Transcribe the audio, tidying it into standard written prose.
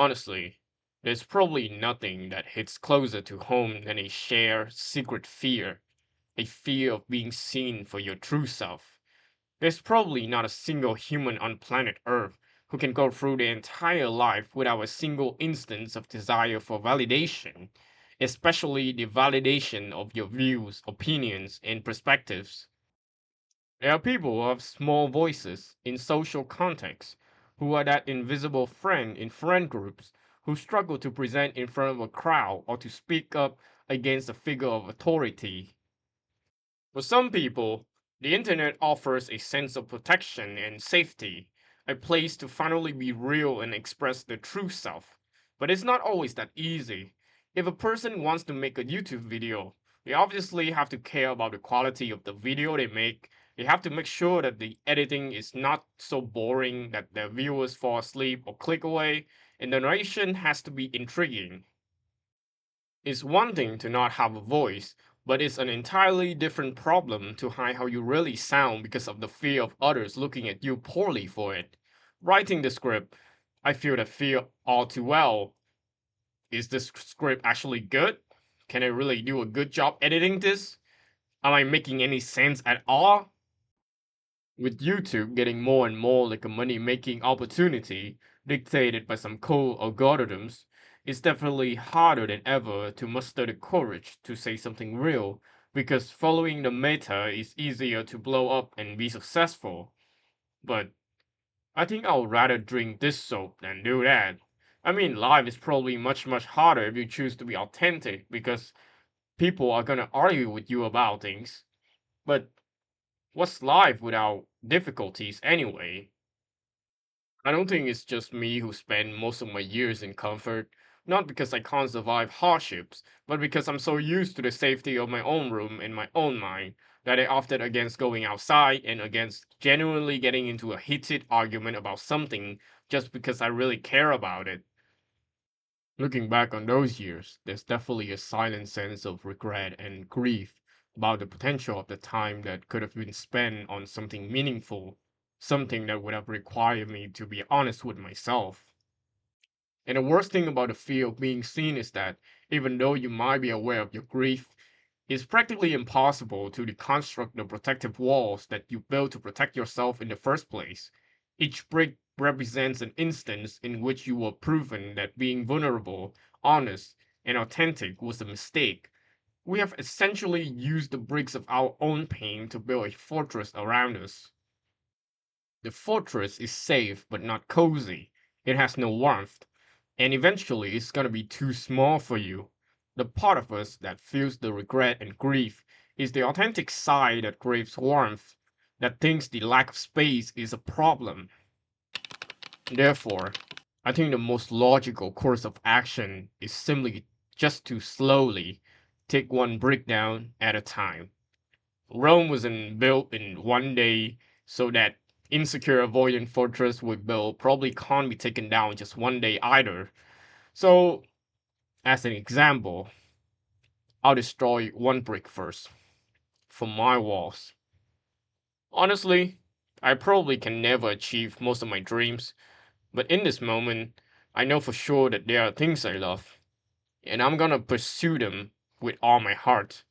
Honestly, there's probably nothing that hits closer to home than a shared secret fear, a fear of being seen for your true self. There's probably not a single human on planet Earth who can go through their entire life without a single instance of desire for validation, especially the validation of your views, opinions, and perspectives. There are people who have small voices in social contexts, who are that invisible friend in friend groups, who struggle to present in front of a crowd or to speak up against a figure of authority. For some people, the internet offers a sense of protection and safety, a place to finally be real and express their true self. But it's not always that easy. If a person wants to make a YouTube video, they obviously have to care about the quality of the video they make. They have to make sure that the editing is not so boring that their viewers fall asleep or click away, and the narration has to be intriguing. It's one thing to not have a voice, but it's an entirely different problem to hide how you really sound because of the fear of others looking at you poorly for it. Writing the script, I feel that fear all too well. Is this script actually good? Can I really do a good job editing this? Am I making any sense at all? With YouTube getting more and more like a money making opportunity dictated by some cool algorithms, it's definitely harder than ever to muster the courage to say something real because following the meta is easier to blow up and be successful. But I think I'll rather drink this soap than do that. I mean, life is probably much harder if you choose to be authentic because people are gonna argue with you about things. But what's life without difficulties anyway? I don't think it's just me who spent most of my years in comfort, not because I can't survive hardships, but because I'm so used to the safety of my own room and my own mind that I opted against going outside and against genuinely getting into a heated argument about something just because I really care about it. Looking back on those years, there's definitely a silent sense of regret and grief about the potential of the time that could have been spent on something meaningful, something that would have required me to be honest with myself. And the worst thing about the fear of being seen is that even though you might be aware of your grief, it's practically impossible to deconstruct the protective walls that you built to protect yourself in the first place. Each brick represents an instance in which you were proven that being vulnerable, honest, and authentic was a mistake. We have essentially used the bricks of our own pain to build a fortress around us. The fortress is safe but not cozy. It has no warmth, and eventually it's gonna be too small for you. The part of us that feels the regret and grief is the authentic side that craves warmth, that thinks the lack of space is a problem. Therefore, I think the most logical course of action is simply just to slowly take one brick down at a time. Rome wasn't built in one day, so that insecure avoidant fortress we built probably can't be taken down just one day either. So, as an example, I'll destroy one brick first for my walls. Honestly, I probably can never achieve most of my dreams, but in this moment, I know for sure that there are things I love, and I'm gonna pursue them with all my heart.